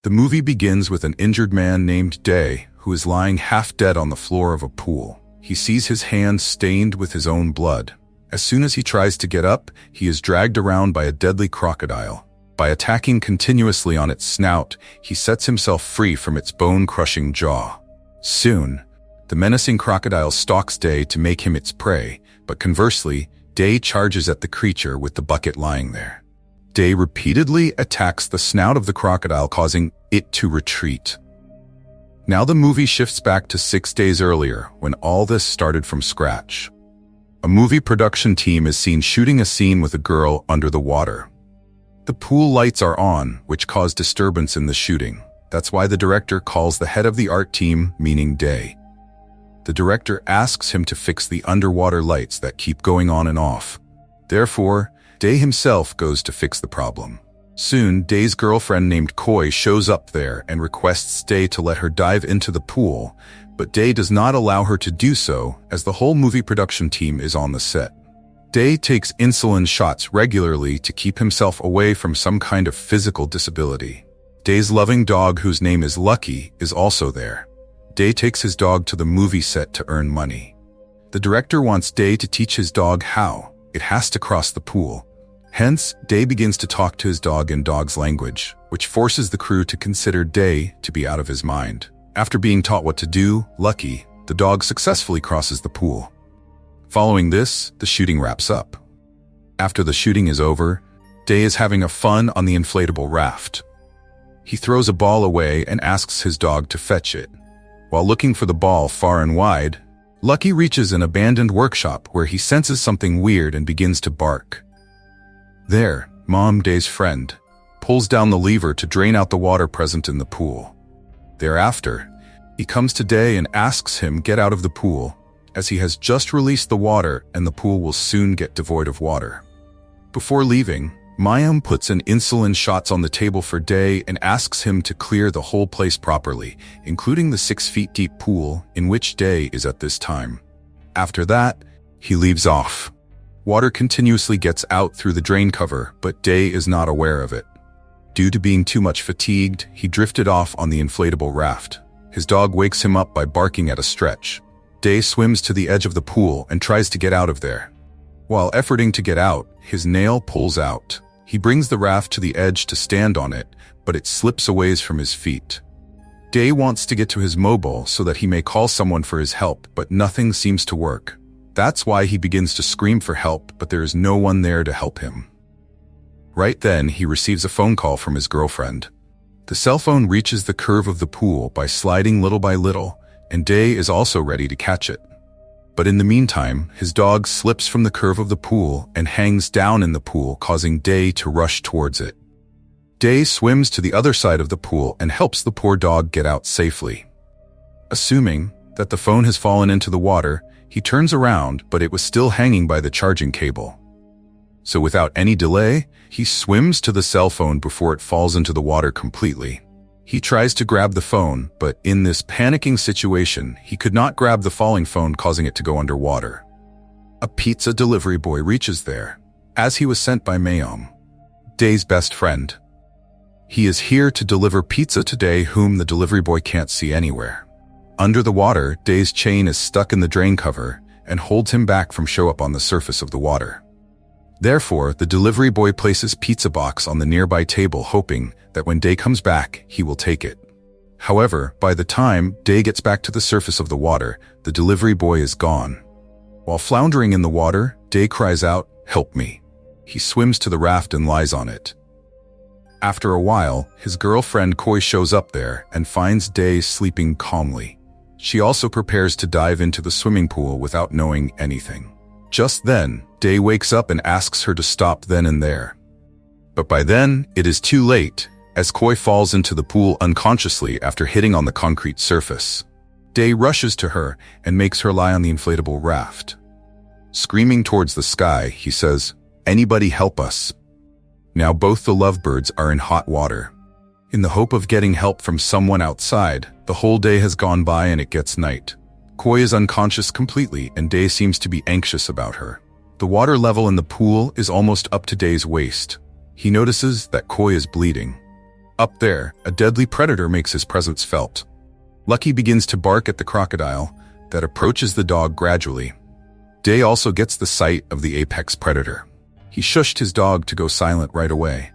The movie begins with an injured man named Day, who is lying half dead on the floor of a pool. He sees his hand stained with his own blood. As soon as he tries to get up, he is dragged around by a deadly crocodile. By attacking continuously on its snout, he sets himself free from its bone-crushing jaw. Soon, the menacing crocodile stalks Day to make him its prey, but conversely, Day charges at the creature with the bucket lying there. Day repeatedly attacks the snout of the crocodile, causing it to retreat. Now the movie shifts back to 6 days earlier, when all this started from scratch. A movie production team is seen shooting a scene with a girl under the water. The pool lights are on, which cause disturbance in the shooting. That's why the director calls the head of the art team, meaning Day. The director asks him to fix the underwater lights that keep going on and off. Therefore, Day himself goes to fix the problem. Soon, Day's girlfriend named Koi shows up there and requests Day to let her dive into the pool, but Day does not allow her to do so as the whole movie production team is on the set. Day takes insulin shots regularly to keep himself away from some kind of physical disability. Day's loving dog, whose name is Lucky, is also there. Day takes his dog to the movie set to earn money. The director wants Day to teach his dog how it has to cross the pool. Hence, Day begins to talk to his dog in dog's language, which forces the crew to consider Day to be out of his mind. After being taught what to do, Lucky, the dog, successfully crosses the pool. Following this, the shooting wraps up. After the shooting is over, Day is having a fun on the inflatable raft. He throws a ball away and asks his dog to fetch it. While looking for the ball far and wide, Lucky reaches an abandoned workshop where he senses something weird and begins to bark. There, Mom, Day's friend, pulls down the lever to drain out the water present in the pool. Thereafter, he comes to Day and asks him get out of the pool, as he has just released the water and the pool will soon get devoid of water. Before leaving, Mayim puts an insulin shots on the table for Day and asks him to clear the whole place properly, including the 6 feet deep pool in which Day is at this time. After that, he leaves off. Water continuously gets out through the drain cover, but Day is not aware of it. Due to being too much fatigued, he drifted off on the inflatable raft. His dog wakes him up by barking at a stretch. Day swims to the edge of the pool and tries to get out of there. While efforting to get out, his nail pulls out. He brings the raft to the edge to stand on it, but it slips away from his feet. Day wants to get to his mobile so that he may call someone for his help, but nothing seems to work. That's why he begins to scream for help, but there is no one there to help him. Right then, he receives a phone call from his girlfriend. The cell phone reaches the curve of the pool by sliding little by little, and Day is also ready to catch it. But in the meantime, his dog slips from the curve of the pool and hangs down in the pool, causing Day to rush towards it. Day swims to the other side of the pool and helps the poor dog get out safely. Assuming that the phone has fallen into the water, he turns around, but it was still hanging by the charging cable. So without any delay, he swims to the cell phone before it falls into the water completely. He tries to grab the phone, but in this panicking situation, he could not grab the falling phone, causing it to go underwater. A pizza delivery boy reaches there, as he was sent by Mayim, Day's best friend. He is here to deliver pizza to Day, whom the delivery boy can't see anywhere. Under the water, Day's chain is stuck in the drain cover and holds him back from show up on the surface of the water. Therefore, the delivery boy places pizza box on the nearby table, hoping that when Day comes back, he will take it. However, by the time Day gets back to the surface of the water, the delivery boy is gone. While floundering in the water, Day cries out, "Help me." He swims to the raft and lies on it. After a while, his girlfriend Koi shows up there and finds Day sleeping calmly. She also prepares to dive into the swimming pool without knowing anything. Just then, Day wakes up and asks her to stop then and there. But by then, it is too late, as Koi falls into the pool unconsciously after hitting on the concrete surface. Day rushes to her and makes her lie on the inflatable raft. Screaming towards the sky, he says, "Anybody help us." Now both the lovebirds are in hot water. In the hope of getting help from someone outside, the whole day has gone by and it gets night. Koi is unconscious completely and Day seems to be anxious about her. The water level in the pool is almost up to Day's waist. He notices that Koi is bleeding. Up there, a deadly predator makes his presence felt. Lucky begins to bark at the crocodile that approaches the dog gradually. Day also gets the sight of the apex predator. He shushed his dog to go silent right away.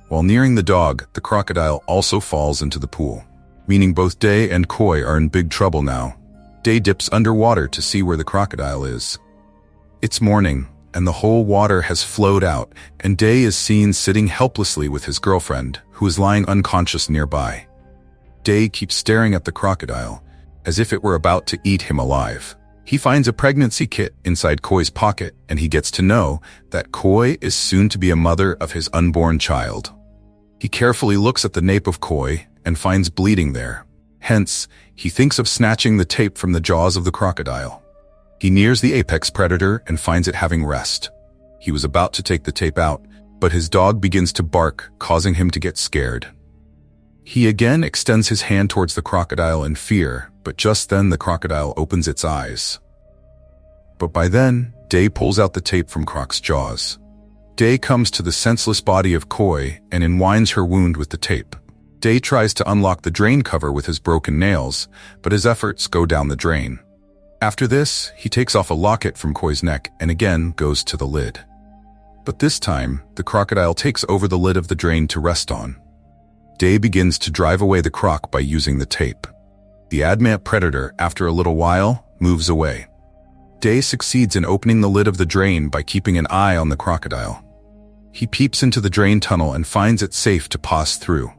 While nearing the dog, the crocodile also falls into the pool, meaning both Day and Koi are in big trouble now. Day dips underwater to see where the crocodile is. It's morning, and the whole water has flowed out, and Day is seen sitting helplessly with his girlfriend, who is lying unconscious nearby. Day keeps staring at the crocodile, as if it were about to eat him alive. He finds a pregnancy kit inside Koi's pocket, and he gets to know that Koi is soon to be a mother of his unborn child. He carefully looks at the nape of Koi and finds bleeding there. Hence, he thinks of snatching the tape from the jaws of the crocodile. He nears the apex predator and finds it having rest. He was about to take the tape out, but his dog begins to bark, causing him to get scared. He again extends his hand towards the crocodile in fear, but just then the crocodile opens its eyes. But by then, Day pulls out the tape from Croc's jaws. Day comes to the senseless body of Koi and entwines her wound with the tape. Day tries to unlock the drain cover with his broken nails, but his efforts go down the drain. After this, he takes off a locket from Koi's neck and again goes to the lid. But this time, the crocodile takes over the lid of the drain to rest on. Day begins to drive away the croc by using the tape. The adamant predator, after a little while, moves away. Day succeeds in opening the lid of the drain by keeping an eye on the crocodile. He peeps into the drain tunnel and finds it safe to pass through.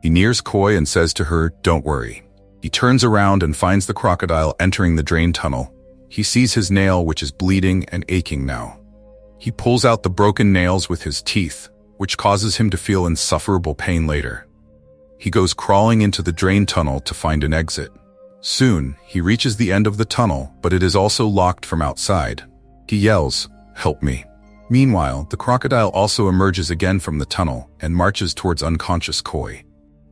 He nears Koi and says to her, "Don't worry." He turns around and finds the crocodile entering the drain tunnel. He sees his nail, which is bleeding and aching now. He pulls out the broken nails with his teeth, which causes him to feel insufferable pain later. He goes crawling into the drain tunnel to find an exit. Soon, he reaches the end of the tunnel, but it is also locked from outside. He yells, "Help me." Meanwhile, the crocodile also emerges again from the tunnel and marches towards unconscious Koi.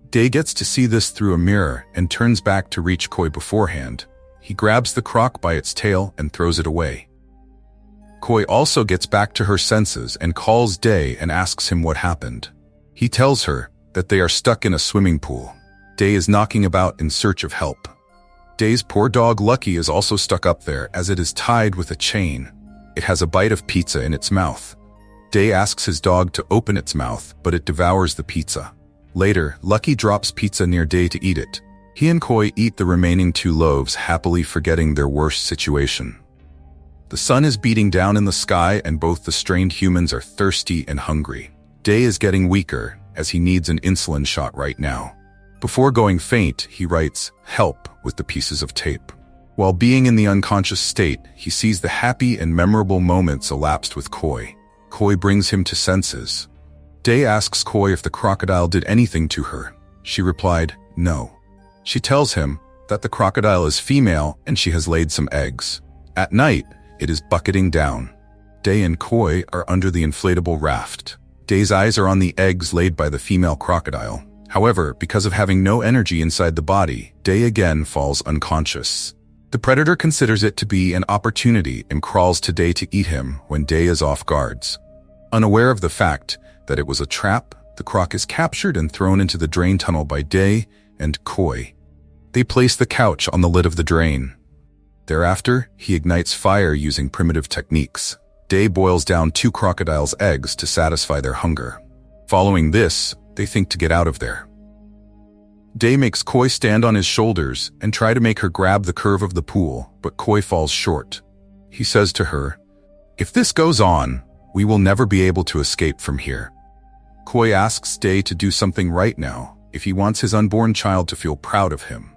Day gets to see this through a mirror and turns back to reach Koi beforehand. He grabs the croc by its tail and throws it away. Koi also gets back to her senses and calls Day and asks him what happened. He tells her that they are stuck in a swimming pool. Day is knocking about in search of help. Day's poor dog Lucky is also stuck up there as it is tied with a chain. It has a bite of pizza in its mouth. Day asks his dog to open its mouth, but it devours the pizza. Later, Lucky drops pizza near Day to eat it. He and Koi eat the remaining 2 loaves, happily forgetting their worst situation. The sun is beating down in the sky and both the strained humans are thirsty and hungry. Day is getting weaker as he needs an insulin shot right now. Before going faint, he writes, "Help," with the pieces of tape. While being in the unconscious state, he sees the happy and memorable moments elapsed with Koi. Koi brings him to senses. Day asks Koi if the crocodile did anything to her. She replied, "No." She tells him that the crocodile is female and she has laid some eggs. At night, it is bucketing down. Day and Koi are under the inflatable raft. Day's eyes are on the eggs laid by the female crocodile. However, because of having no energy inside the body, Day again falls unconscious. The predator considers it to be an opportunity and crawls to Day to eat him when Day is off guards. Unaware of the fact that it was a trap, the croc is captured and thrown into the drain tunnel by Day and Koi. They place the couch on the lid of the drain. Thereafter, he ignites fire using primitive techniques. Day boils down 2 crocodiles' eggs to satisfy their hunger. Following this, they think to get out of there. Day makes Koi stand on his shoulders and try to make her grab the curve of the pool, but Koi falls short. He says to her, "If this goes on, we will never be able to escape from here." Koi asks Day to do something right now if he wants his unborn child to feel proud of him.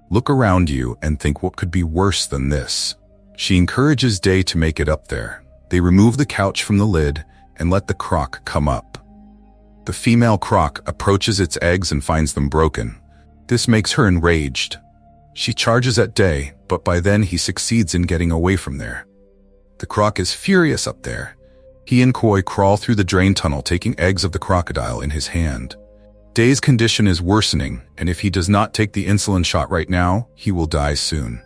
Look around you and think what could be worse than this. She encourages Day to make it up there. They remove the couch from the lid and let the croc come up. The female croc approaches its eggs and finds them broken. This makes her enraged. She charges at Day, but by then he succeeds in getting away from there. The croc is furious up there. He and Koi crawl through the drain tunnel, taking eggs of the crocodile in his hand. Day's condition is worsening, and if he does not take the insulin shot right now, he will die soon.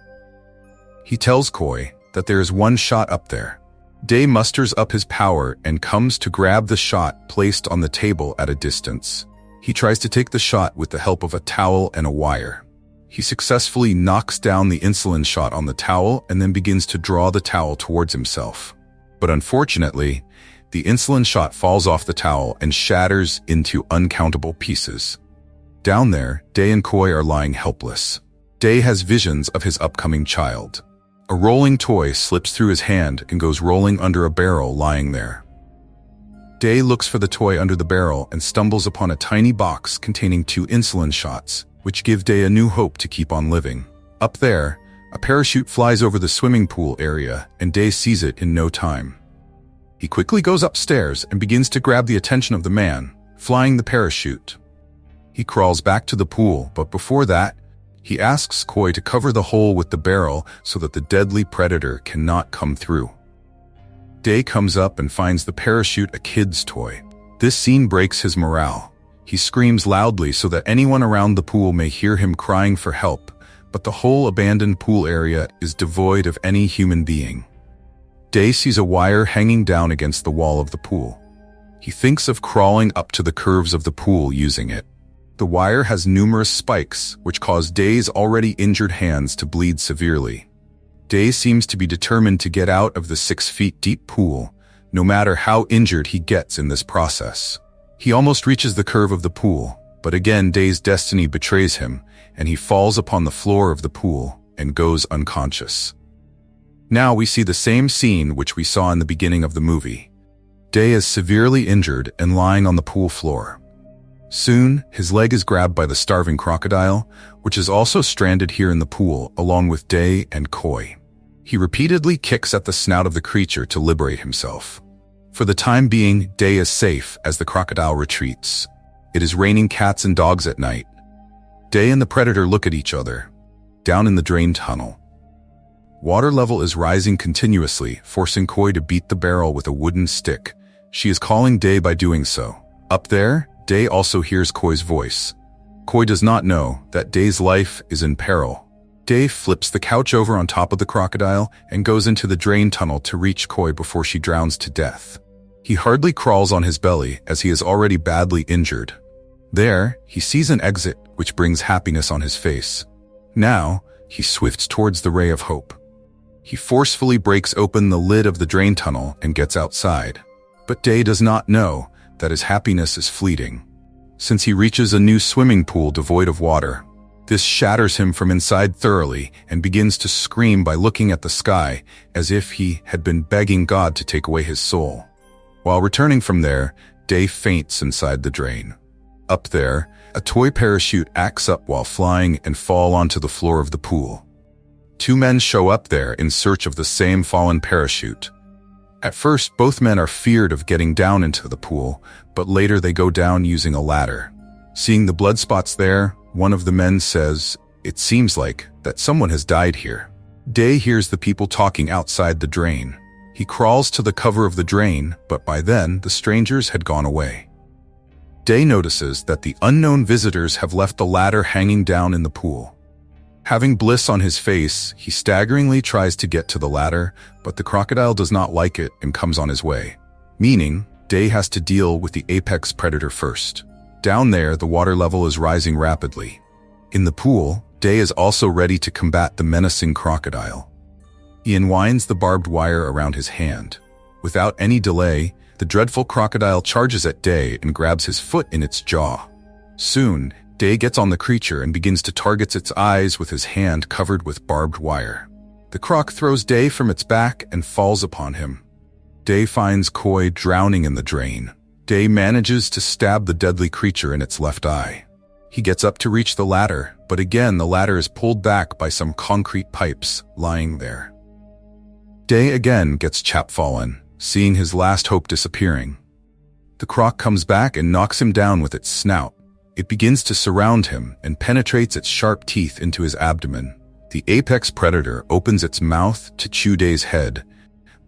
He tells Koi that there is one shot up there. Day musters up his power and comes to grab the shot placed on the table at a distance. He tries to take the shot with the help of a towel and a wire. He successfully knocks down the insulin shot on the towel and then begins to draw the towel towards himself. But unfortunately, the insulin shot falls off the towel and shatters into uncountable pieces. Down there, Day and Koi are lying helpless. Day has visions of his upcoming child. A rolling toy slips through his hand and goes rolling under a barrel lying there. Day looks for the toy under the barrel and stumbles upon a tiny box containing 2 insulin shots, which give Day a new hope to keep on living. Up there, a parachute flies over the swimming pool area, and Day sees it in no time. He quickly goes upstairs and begins to grab the attention of the man, flying the parachute. He crawls back to the pool, but before that, he asks Koi to cover the hole with the barrel so that the deadly predator cannot come through. Day comes up and finds the parachute a kid's toy. This scene breaks his morale. He screams loudly so that anyone around the pool may hear him crying for help, but the whole abandoned pool area is devoid of any human being. Day sees a wire hanging down against the wall of the pool. He thinks of crawling up to the curves of the pool using it. The wire has numerous spikes, which cause Day's already injured hands to bleed severely. Day seems to be determined to get out of the 6 feet deep pool, no matter how injured he gets in this process. He almost reaches the curve of the pool, but again Day's destiny betrays him, and he falls upon the floor of the pool and goes unconscious. Now we see the same scene which we saw in the beginning of the movie. Day is severely injured and lying on the pool floor. Soon, his leg is grabbed by the starving crocodile, which is also stranded here in the pool along with Day and Koi. He repeatedly kicks at the snout of the creature to liberate himself. For the time being, Day is safe as the crocodile retreats. It is raining cats and dogs at night. Day and the predator look at each other. Down in the drain tunnel, water level is rising continuously, forcing Koi to beat the barrel with a wooden stick. She is calling Day by doing so. Up there, Day also hears Koi's voice. Koi does not know that Day's life is in peril. Day flips the couch over on top of the crocodile and goes into the drain tunnel to reach Koi before she drowns to death. He hardly crawls on his belly as he is already badly injured. There, he sees an exit which brings happiness on his face. Now, he swifts towards the ray of hope. He forcefully breaks open the lid of the drain tunnel and gets outside. But Day does not know that his happiness is fleeting. Since he reaches a new swimming pool devoid of water, this shatters him from inside thoroughly and begins to scream by looking at the sky as if he had been begging God to take away his soul. While returning from there, Day faints inside the drain. Up there, a toy parachute acts up while flying and fall onto the floor of the pool. 2 men show up there in search of the same fallen parachute. At first, both men are feared of getting down into the pool, but later they go down using a ladder. Seeing the blood spots there, one of the men says, "It seems like that someone has died here." Day hears the people talking outside the drain. He crawls to the cover of the drain, but by then, the strangers had gone away. Day notices that the unknown visitors have left the ladder hanging down in the pool. Having bliss on his face, he staggeringly tries to get to the ladder, but the crocodile does not like it and comes on his way. Meaning, Day has to deal with the apex predator first. Down there, the water level is rising rapidly. In the pool, Day is also ready to combat the menacing crocodile. He unwinds the barbed wire around his hand. Without any delay, the dreadful crocodile charges at Day and grabs his foot in its jaw. Soon, Day gets on the creature and begins to target its eyes with his hand covered with barbed wire. The croc throws Day from its back and falls upon him. Day finds Koi drowning in the drain. Day manages to stab the deadly creature in its left eye. He gets up to reach the ladder, but again the ladder is pulled back by some concrete pipes lying there. Day again gets chapfallen, seeing his last hope disappearing. The croc comes back and knocks him down with its snout. It begins to surround him and penetrates its sharp teeth into his abdomen. The apex predator opens its mouth to chew Day's head,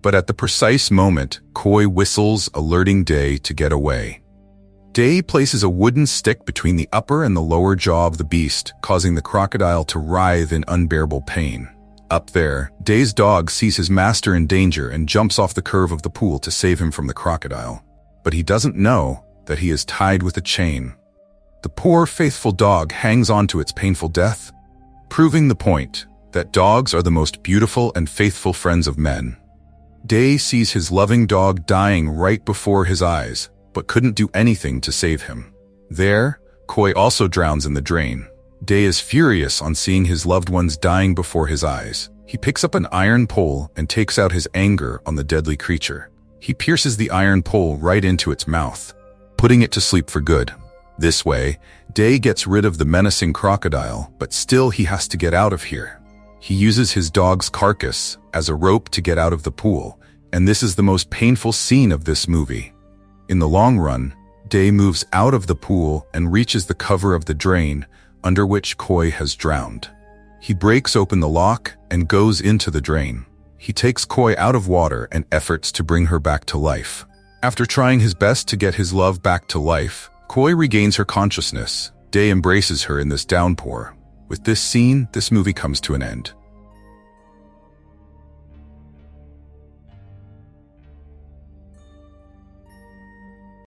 but at the precise moment, Koi whistles, alerting Day to get away. Day places a wooden stick between the upper and the lower jaw of the beast, causing the crocodile to writhe in unbearable pain. Up there, Day's dog sees his master in danger and jumps off the curve of the pool to save him from the crocodile. But he doesn't know that he is tied with a chain. The poor, faithful dog hangs on to its painful death, proving the point that dogs are the most beautiful and faithful friends of men. Day sees his loving dog dying right before his eyes, but couldn't do anything to save him. There, Koi also drowns in the drain. Day is furious on seeing his loved ones dying before his eyes. He picks up an iron pole and takes out his anger on the deadly creature. He pierces the iron pole right into its mouth, putting it to sleep for good. This way, Day gets rid of the menacing crocodile, but still he has to get out of here. He uses his dog's carcass as a rope to get out of the pool, and this is the most painful scene of this movie. In the long run, Day moves out of the pool and reaches the cover of the drain under which Koi has drowned. He breaks open the lock and goes into the drain. He takes Koi out of water and efforts to bring her back to life. After trying his best to get his love back to life, Koi regains her consciousness. Day embraces her in this downpour. With this scene, this movie comes to an end.